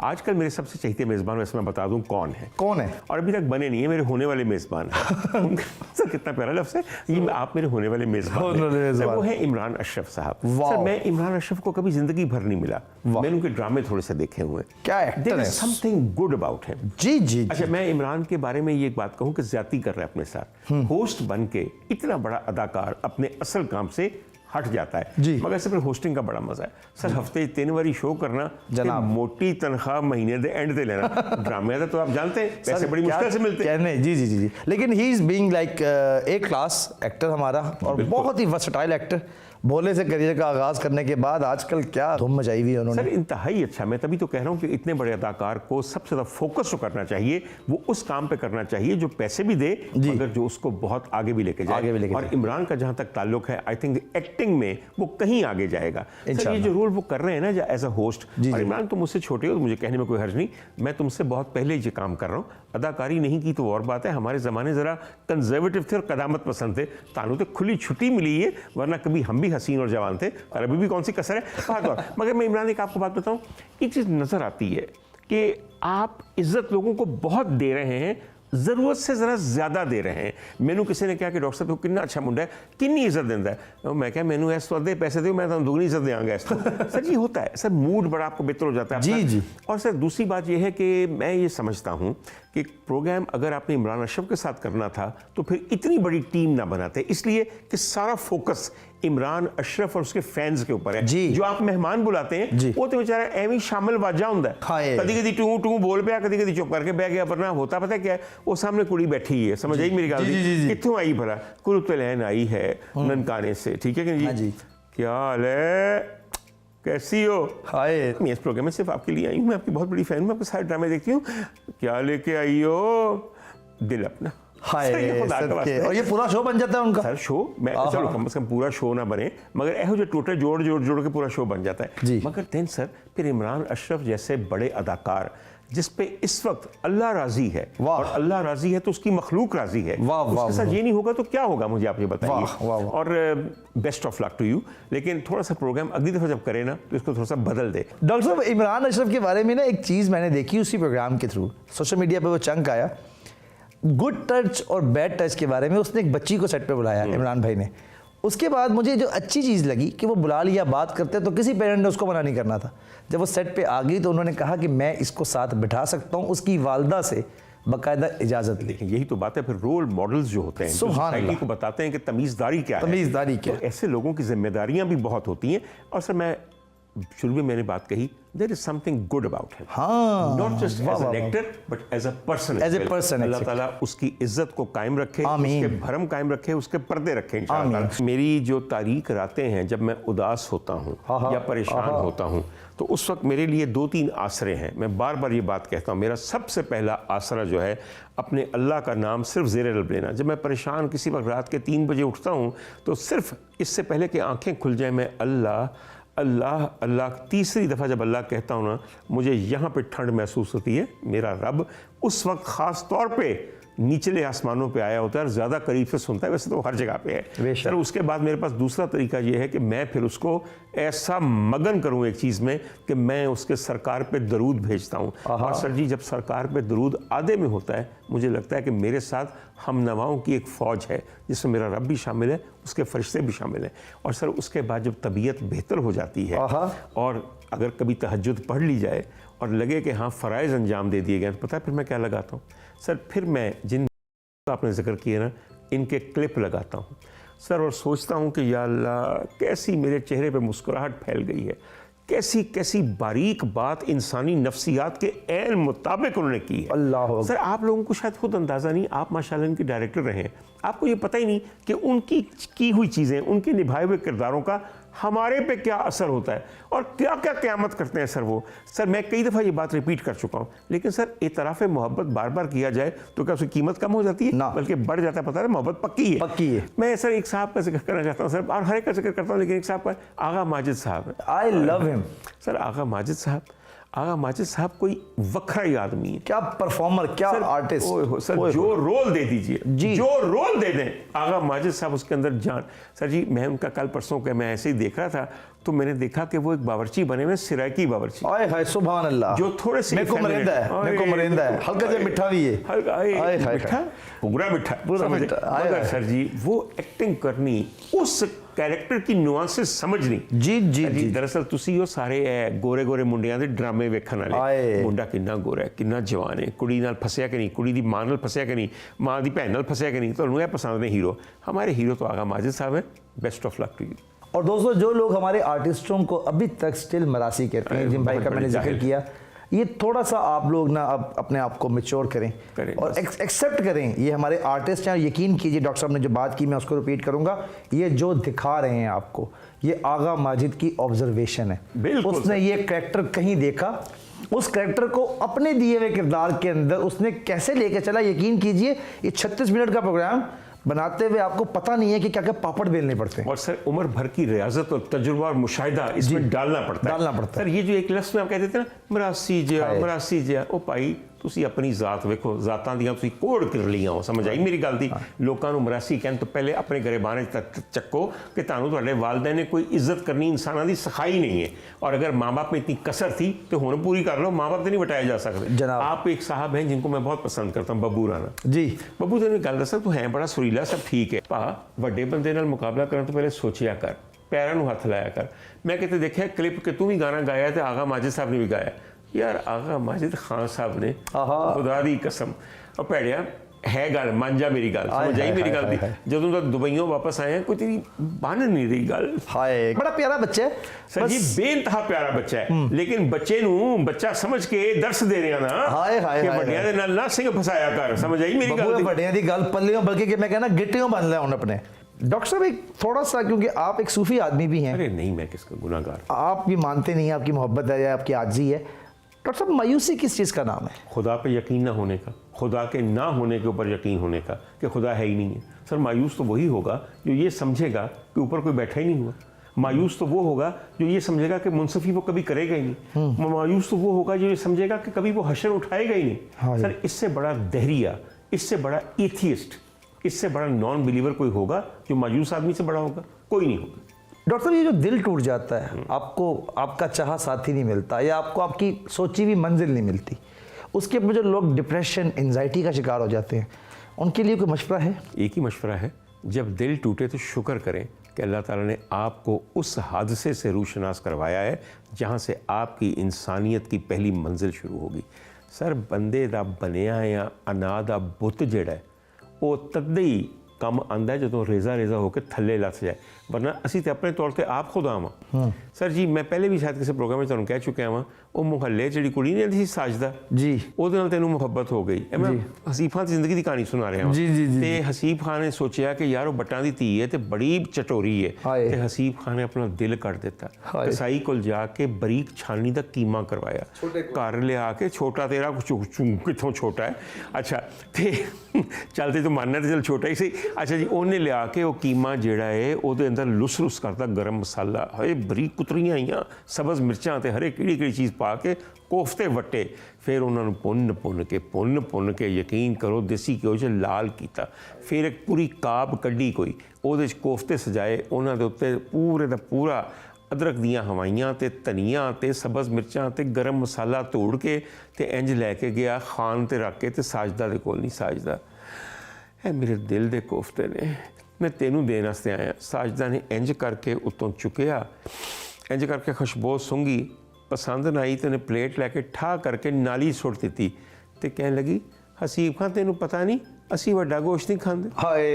आजकल मेरे सबसे चहेते मेज़बान, वैसे मैं बता दूं कौन है, और अभी तक बने नहीं है, मेरे होने वाले मेज़बान हैं। सर कितना प्यारा लफ्ज़ है ये, आप मेरे होने वाले मेज़बान हैं। वो है इमरान अशरफ साहब। सर मैं इमरान अशरफ को कभी ज़िंदगी भर नहीं मिला, मैंने उनके ड्रामे थोड़े से देखे हुए हैं। क्या एक्टर है, समथिंग गुड अबाउट हिम। जी। अच्छा, मैं इमरान के बारे में ये एक बात कहूँ कि ज्यादती कर रहा है अपने साथ। होस्ट बन के इतना बड़ा अदाकार अपने असल काम से हट जाता है, मगर सिर्फ होस्टिंग का बड़ा मजा है। सर हफ्ते 3 बारी शो करना, जनाब मोटी तनख्वाह महीने दे एंड दे लेना, ड्रामे तो आप जानते हैं पैसे बड़ी मुश्किल से मिलते हैं। जी। लेकिन he is being like a class actor हमारा, और बहुत ही वर्सटाइल एक्टर। भोले से करियर का आगाज करने के बाद आजकल क्या धूम मचाई हुई है उन्होंने। सर इंतहाई अच्छा, मैं तभी तो कह रहा हूँ कि इतने बड़े अदाकार को सबसे ज़्यादा फोकस तो करना चाहिए, वो उस काम पे करना चाहिए जो पैसे भी दे मगर जो उसको बहुत आगे भी लेके जाए। और इमरान का जहाँ तक ताल्लुक है, आई थिंक एक्टिंग में वो कहीं आगे जाएगा। सर ये जो रोल वो कर रहे हैं ना एज अ होस्ट, और इमरान तो मुझसे छोटे हो तो मुझे कहने में कोई हर्ज नहीं, मैं तुमसे बहुत पहले ये काम कर रहा हूँ। अदाकारी नहीं की तो और बात है, हमारे ज़माने ज़रा कंजर्वेटिव थे और कदामत पसंद थे, तानू तो खुली छुट्टी मिली है, वरना कभी हम भी हसीन और जवान थे, और अभी भी कौन सी कसर है। मगर मैं इमरान एक आपको बात बताऊं, एक चीज़ नज़र आती है कि आप इज्जत लोगों को बहुत दे रहे हैं, ज़रूरत से ज़रा ज़्यादा दे रहे हैं। मैनू किसी ने कहा कि डॉक्टर साहब कितना अच्छा मुंडा है, कितनी इज्जत देता है, मैं क्या मैनू ऐसा दे पैसे दो, मैं तो दुगनी इज्जत देंगे ऐसा। सर ये होता है, सर मूड बड़ा आपको बेहतर हो जाता है। जी। और सर दूसरी बात ये है कि मैं ये समझता हूँ कि प्रोग्राम अगर आपने इमरान अशरफ के साथ करना था तो फिर इतनी बड़ी टीम ना बनाते, इसलिए कि सारा फोकस इमरान अशरफ और उसके फैंस के ऊपर है। जो आप मेहमान बुलाते हैं वो तो बेचारा एवं शामिल वाजा होंदा है, कदी टू टू बोल पाया, कदी चुप करके बह गया, वरना होता पता क्या है, वो सामने कुड़ी बैठी है, समझ आई मेरी गल, कित्थों आई भला, कुरुत लैन आई है ननकाने से, ठीक है कि जी, क्या हाल है, कैसी हो? हाय, मैं इस प्रोग्राम में सिर्फ आपके लिए आई हूँ, मैं आपकी बहुत बड़ी फैन हूँ, आपके सारे ड्रामे देखती हूँ, क्या लेके आई हो? दिल अपना। हाय, और ये पूरा शो बन जाता है उनका। सर शो मैं चलो कम से कम पूरा शो ना बने, मगर ऐहो जो टोटल जोड़ के पूरा शो बन जाता है। मगर देन सर फिर इमरान अशरफ जैसे बड़े अदाकार जिस पे इस वक्त अल्लाह राजी है, और अल्लाह राजी है तो उसकी मखलूक राजी है, उसके साथ ये नहीं होगा तो क्या होगा, मुझे आप ये बताइए। और best of luck to you, लेकिन थोड़ा सा प्रोग्राम अगली दफा जब करे ना तो इसको थोड़ा सा बदल दे। डॉक्टर साहब इमरान अशरफ के बारे में ना एक चीज़ मैंने देखी उसी प्रोग्राम के थ्रू, सोशल मीडिया पर वो चंक आया, गुड टच और बैड टच के बारे में। उसने एक बच्ची को सेट पे बुलाया इमरान भाई ने, उसके बाद मुझे जो अच्छी चीज़ लगी कि वो बुला लिया, बात करते तो किसी पेरेंट ने उसको मना नहीं करना था। जब वो सेट पे आ गई तो उन्होंने कहा कि मैं इसको साथ बिठा सकता हूँ, उसकी वालदा से बाकायदा इजाज़त ली। यही तो बात है, फिर रोल मॉडल्स जो होते हैं सोसाइटी को बताते हैं कि तमीज़दारी क्या है, तमीज़दारी क्या है। तो ऐसे लोगों की जिम्मेदारियां भी बहुत होती हैं। और सर मैं शुरू में मैंने बात कही, there is something good about him, not just as an actor but as a person, अल्लाह ताला उसकी इज्जत को कायम रखे, उसके भरम कायम रखे, उसके पर्दे रखे इंशाअल्लाह। मेरी जो तारीख रातें हैं जब मैं उदास होता हूँ या परेशान होता हूँ तो उस वक्त मेरे लिए 2-3 आसरे हैं। मैं बार बार ये बात कहता हूँ, मेरा सबसे पहला आसरा जो है अपने अल्लाह का नाम सिर्फ ज़ेरे लब लेना। जब मैं परेशान किसी वक्त रात के 3 बजे उठता हूँ तो सिर्फ इससे पहले कि आँखें खुल जाए मैं अल्लाह अल्लाह अल्लाह, तीसरी दफ़ा जब अल्लाह कहता हूँ ना, मुझे यहाँ पे ठंड महसूस होती है। मेरा रब उस वक्त ख़ास तौर पे निचले आसमानों पे आया होता है और ज़्यादा करीब से सुनता है, वैसे तो हर जगह पे है। सर उसके बाद मेरे पास दूसरा तरीका ये है कि मैं फिर उसको ऐसा मगन करूँ एक चीज़ में कि मैं उसके सरकार पे दरूद भेजता हूँ। और सर जी जब सरकार पे दरूद आधे में होता है, मुझे लगता है कि मेरे साथ हम नवाओं की एक फ़ौज है जिसमें मेरा रब भी शामिल है, उसके फरिश्ते भी शामिल हैं। और सर उसके बाद जब तबीयत बेहतर हो जाती है और अगर कभी तहज्जुद पढ़ ली जाए और लगे कि हाँ फ़राइज़ अंजाम दे दिए गए, तो पता है फिर मैं क्या लगाता हूँ सर? फिर मैं जिन आपने जिक्र किए ना, इनके क्लिप लगाता हूँ सर, और सोचता हूँ कि या अल्लाह कैसी मेरे चेहरे पे मुस्कुराहट फैल गई है, कैसी कैसी बारीक बात इंसानी नफ्सियात के ऐन मुताबिक उन्होंने की है। अल्लाह सर आप लोगों को शायद खुद अंदाज़ा नहीं, आप माशाल्लाह इनके डायरेक्टर रहे हैं, आपको ये पता ही नहीं कि उनकी की हुई चीज़ें, उनके निभाए हुए किरदारों का हमारे पे क्या असर होता है और क्या क्या क़यामत करते हैं सर वो। सर मैं कई दफ़ा ये बात रिपीट कर चुका हूँ, लेकिन सर इतराफ़ मोहब्बत बार बार किया जाए तो क्या उसकी कीमत कम हो जाती है? ना, बल्कि बढ़ जाता है। पता है मोहब्बत पक्की है। मैं सर एक साहब का जिक्र करना चाहता हूँ सर, और हर एक का जिक्र करता हूँ, लेकिन एक साहब का आगा माजिद साहब, आई लव हिम सर। आगा माजिद साहब आगा माजिद साहब कोई वखरा ही आदमी है, क्या परफॉर्मर, क्या आर्टिस्ट सर। जो रोल दे दीजिए, जो रोल दे दें, आगा माजिद साहब उसके अंदर जान। सर जी मैं उनका कल परसों के मैं ऐसे ही देख रहा था तो मैंने देखा कि वो एक बावर्ची बने हुए, सिराकी बावर्ची, आए हाय सुभान अल्लाह, जो थोड़े से मेरे को मरिंदा है, हल्का सा मिठा भी है, हल्का मिठा, पूरा मिठा, मगर सर जी वो एक्टिंग करनी, उस कैरेक्टर की नुआंसेस समझनी। जी जी जी। दरअसल ਤੁਸੀਂ ਉਹ ਸਾਰੇ ਗੋਰੇ ਗੋਰੇ ਮੁੰਡਿਆਂ ਦੇ ਡਰਾਮੇ ਵੇਖਣ ਵਾਲੇ, ਮੁੰਡਾ ਕਿੰਨਾ ਗੋਰਾ ਹੈ, ਕਿੰਨਾ ਜਵਾਨ ਹੈ, ਕੁੜੀ ਨਾਲ ਫਸਿਆ ਕਿ ਨਹੀਂ, ਕੁੜੀ ਦੀ ਮਾਂ ਨਾਲ ਫਸਿਆ ਕਿ ਨਹੀਂ, ਮਾਂ ਦੀ ਭੈਣ ਨਾਲ ਫਸਿਆ ਕਿ ਨਹੀਂ, ਤੁਹਾਨੂੰ ਇਹ ਪਸੰਦ ਨੇ ਹੀਰੋ। हमारे हीरो तो आगा माजिद साहब है, best of luck to you. और दोस्तों जो लोग हमारे आर्टिस्टों को अभी तक स्टिल मरासी कहते हैं, जिन भाई का मैंने जिक्र किया, ये थोड़ा सा आप लोग ना अब अपने आप को मैच्योर करें और एक्सेप्ट करें, ये हमारे आर्टिस्ट हैं। यकीन कीजिए डॉक्टर साहब ने जो बात की मैं उसको रिपीट करूंगा, ये जो दिखा रहे हैं आपको, ये आगा माजिद की ऑब्जर्वेशन है। उसने ये कैरेक्टर कहीं देखा, उस कैरेक्टर को अपने दिए हुए किरदार के अंदर उसने कैसे लेके चला। यकीन कीजिए ये 36 मिनट का प्रोग्राम बनाते हुए आपको पता नहीं है कि क्या क्या पापड़ बेलने पड़ते हैं, और सर उम्र भर की रियाजत और तजुर्बा और मुशाहिदा इसमें डालना पड़ता है। सर ये जो एक लफ्ज़ में आप कहते थे ना मरासी जिया, ओ भाई ਤੁਸੀਂ ਆਪਣੀ ਜ਼ਾਤ ਵੇਖੋ, ਜ਼ਾਤਾਂ ਦੀਆਂ ਤੁਸੀਂ ਕੋਡ ਕਰ ਲਈਆਂ ਹੋ, ਸਮਝ ਆਈ ਮੇਰੀ ਗੱਲ ਦੀ। ਲੋਕਾਂ ਨੂੰ ਮਰਾਸੀ ਕਹਿਣ ਤੋਂ ਪਹਿਲੇ ਆਪਣੇ ਗਰੇਬਾਨ 'ਚ ਚੱਕੋ ਕਿ ਤੁਹਾਨੂੰ ਤੁਹਾਡੇ ਵਾਲਿदैन ਨੇ ਕੋਈ ਇੱਜ਼ਤ ਕਰਨੀ ਇਨਸਾਨਾਂ ਦੀ ਸਿਖਾਈ ਨਹੀਂ ਹੈ, और अगर माँ बाप में इतनी कसर थी तो हुण पूरी कर लो। माँ बाप तो नहीं बटाए जा सकते। आप एक साहब हैं जिनको मैं बहुत पसंद करता हूँ, बब्बू राणा जी। बब्बू तेन गल दसा, तू है बड़ा सुरीला, सब ठीक है भा, वड्डे बंदे नाल मुकाबला करने तो पहले सोचिया कर, पैरों ਨੂੰ हथ लाया कर। मैं कितने देखा क्लिप कि तू भी गाना गाया तो आगा माजिद साहब ने भी गाया। यार आगा माजिद खान साहब ने खुदा दी कसम और भैड़िया है गल, मान जा मेरी गल, समझ आई मेरी गल दी। जदों तक दुबईयों वापस आए हैं कोई तेरी बन नहीं रही गल। हाय बड़ा प्यारा बच्चा है सर जी, बेइंतहा प्यारा बच्चा है, लेकिन बच्चे ਨੂੰ ਬੱਚਾ ਸਮਝ ਕੇ ਦਰਸ ਦੇ ਰਿਹਾ ਨਾ ਕਿ ਵੱਡਿਆਂ ਦੇ ਨਾਲ ਨਾ ਸਿੰਘ ਫਸਾਇਆ ਕਰ, ਸਮਝ ਆਈ ਮੇਰੀ ਗੱਲ। ਵੱਡਿਆਂ ਦੀ ਗੱਲ पल्लियों बल्कि कि मैं कहना गिट्टियों बन लिया उन अपने। डॉक्टर साहब एक थोड़ा सा, क्योंकि आप एक सूफी आदमी भी हैं। अरे नहीं, मैं किसका गुनाहगार, आप भी मानते नहीं, आपकी मोहब्बत है या आपकी आजी है। डॉक्टर साहब मायूसी किस चीज़ का नाम है? खुदा पे यकीन ना होने का, खुदा के ना होने के ऊपर यकीन होने का कि खुदा है ही नहीं है। सर मायूस तो वही होगा जो ये समझेगा कि ऊपर कोई बैठा ही नहीं हुआ। मायूस तो वो होगा जो ये समझेगा कि मुनसफी वो कभी करेगा ही नहीं। मायूस तो वो होगा जो ये समझेगा कि कभी वो हशर उठाएगा ही नहीं। सर इससे बड़ा दहरिया, इससे बड़ा एथियस्ट, इससे बड़ा नॉन बिलीवर कोई होगा जो मायूस आदमी से बड़ा होगा? कोई नहीं होगा। डॉक्टर साहब ये जो दिल टूट जाता है, आपको आपका चाहा साथी नहीं मिलता या आपको आपकी सोची हुई मंजिल नहीं मिलती, उसके ऊपर जो लोग डिप्रेशन, एंजाइटी का शिकार हो जाते हैं, उनके लिए कोई मशवरा है? एक ही मशवरा है, जब दिल टूटे तो शुक्र करें कि अल्लाह ताला ने आपको उस हादसे से रूशनास करवाया है जहाँ से आपकी इंसानियत की पहली मंजिल शुरू होगी। सर बंदे दा बनया या अना दा बुत जिहड़ा है वो तद्दे ही ਕੰਮ ਆਂਦਾ ਜਦੋਂ ਰੇਜ਼ਾ ਹੋ ਕੇ ਥੱਲੇ ਲੱਥ ਜਾਏ, ਵਰਨਾ ਅਸੀਂ ਤੇ ਆਪਣੇ ਤੌਰ ਤੇ ਆਪ ਖੁਦਾ ਵਾਂ। ਸਰ ਜੀ ਮੈਂ ਪਹਿਲੇ ਵੀ ਸ਼ਾਇਦ ਕਿਸੇ ਪ੍ਰੋਗਰਾਮ ਵਿੱਚ ਤੁਹਾਨੂੰ ਕਹਿ ਚੁੱਕਿਆ ਵਾਂ, ਉਹ ਮੁਹੱਲੇ ਜਿਹੜੀ ਕੁੜੀ ਨਹੀਂ ਸੀ ਸਾਜਦਾ ਜੀ, ਉਹਦੇ ਨਾਲ ਤੈਨੂੰ ਮੁਹੱਬਤ ਹੋ ਗਈ। ਮੈਂ ਹਸੀਬ ਖਾਨ ਦੀ ਜ਼ਿੰਦਗੀ ਦੀ ਕਹਾਣੀ ਸੁਣਾ ਰਿਹਾ ਹਾਂ ਤੇ ਹਸੀਬ ਖਾਨ ਨੇ ਸੋਚਿਆ ਕਿ ਯਾਰ ਉਹ ਬੱਟਾਂ ਦੀ ਧੀ ਹੈ ਤੇ ਬੜੀ ਚਟੋਰੀ ਹੈ ਤੇ ਹਸੀਬ ਖਾਨ ਨੇ ਆਪਣਾ ਦਿਲ ਕੱਢ ਦਿੱਤਾ। ਕਸਾਈ ਕੋਲ ਜਾ ਕੇ ਬਰੀਕ ਛਾਨਣੀ ਦਾ ਕੀਮਾ ਕਰਵਾਇਆ, ਘਰ ਲਿਆ ਕੇ, ਛੋਟਾ ਤੇਰਾ ਕਿੱਥੋਂ ਛੋਟਾ ਹੈ, ਅੱਛਾ ਤੇ ਚੱਲਦੇ ਤੂੰ ਮੰਨਣਾ ਤੇ ਚੱਲ ਛੋਟਾ ਹੀ ਸਹੀ। अच्छा जी उन्हें लिया के वो कीमा जिहड़ा है ਉਹਦੇ अंदर लुस लुस करता गरम मसाला, हए बरीक कुतरियां आईयां, सब्ज़ मिर्चां ते हरे किहड़ी चीज़ पा के कोफ्ते वट्टे, फिर उन्होंने भुन के यकीन करो देसी घ्यो च लाल किया, फिर एक पूरी काब कड्डी कोई ਉਹਦੇ च कोफ्ते सजाए, उन्हां दे उत्ते पूरे दा पूरा अदरक दियां हवाइयां ते धनिया ते सब्ज़ मिर्चां ते गरम मसाला तोड़ के ते इंज लैके गया खान ते रख के ते साजदा दे कोल नहीं। साजदा है मेरे दिल दे कोफ्ते ने, मैं तेनू देने वास्ते आया। साजदा ने इंज करके उत्तों चुकिया, इंज करके खुशबू सूंघी, पसंद ना आई तो उन्हें प्लेट लैके ठा करके नाली सुट दी ते कहने लगी हसीब खान तेनू पता नहीं असी वड्डा गोश्त नहीं खांदे। हाय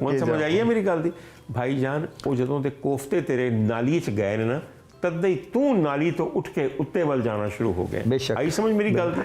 हुण समझ आई है मेरी गल दी भाई जान। वो जदों दे कोफ्ते तेरे नाली च गए ने ना, तद ही तू नाली तो उठ के उत्ते वाल जाना शुरू हो गए। आई समझ मेरी गल दी?